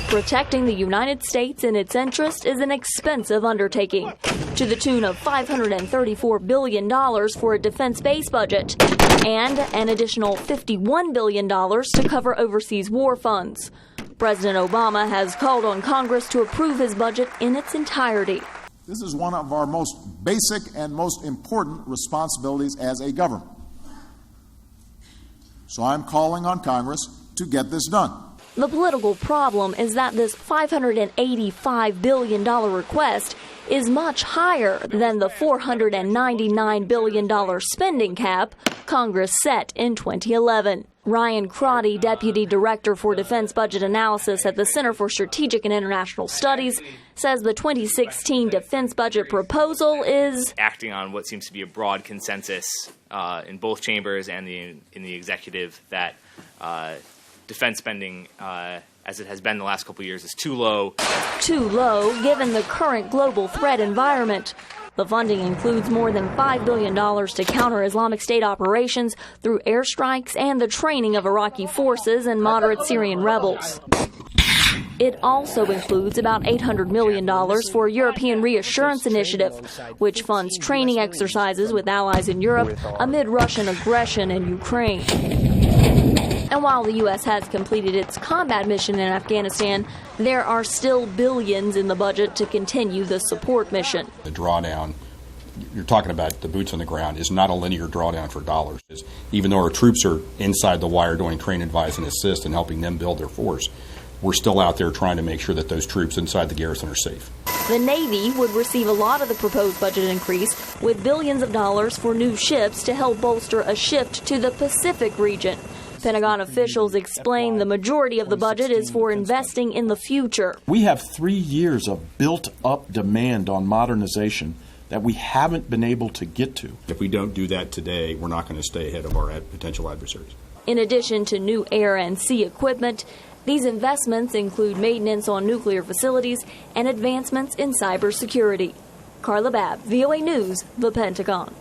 Protecting the United States in its interest is an expensive undertaking, to the tune of $534 billion for a defense base budget and an additional $51 billion to cover overseas war funds. President Obama has called on Congress to approve his budget in its entirety. This is one of our most basic and most important responsibilities as a government. So I'm calling on Congress to get this done. The political problem is that this $585 billion request is much higher than the $499 billion spending cap Congress set in 2011. Ryan Crotty, Deputy Director for Defense Budget Analysis at the Center for Strategic and International Studies, says the 2016 defense budget proposal is acting on what seems to be a broad consensus in both chambers and in the executive that defense spending, as it has been the last couple of years, is too low. Too low given the current global threat environment. The funding includes more than $5 billion to counter Islamic State operations through airstrikes and the training of Iraqi forces and moderate Syrian rebels. It also includes about $800 million for a European Reassurance Initiative, which funds training exercises with allies in Europe amid Russian aggression in Ukraine. And while the U.S. has completed its combat mission in Afghanistan, there are still billions in the budget to continue the support mission. The drawdown, you're talking about the boots on the ground, is not a linear drawdown for dollars. Even though our troops are inside the wire doing train, advise, and assist and helping them build their force, we're still out there trying to make sure that those troops inside the garrison are safe. The Navy would receive a lot of the proposed budget increase, with billions of dollars for new ships to help bolster a shift to the Pacific region. Pentagon officials explain the majority of the budget is for investing in the future. We have 3 years of built-up demand on modernization that we haven't been able to get to. If we don't do that today, we're not going to stay ahead of our potential adversaries. In addition to new air and sea equipment, these investments include maintenance on nuclear facilities and advancements in cybersecurity. Carla Babb, VOA News, the Pentagon.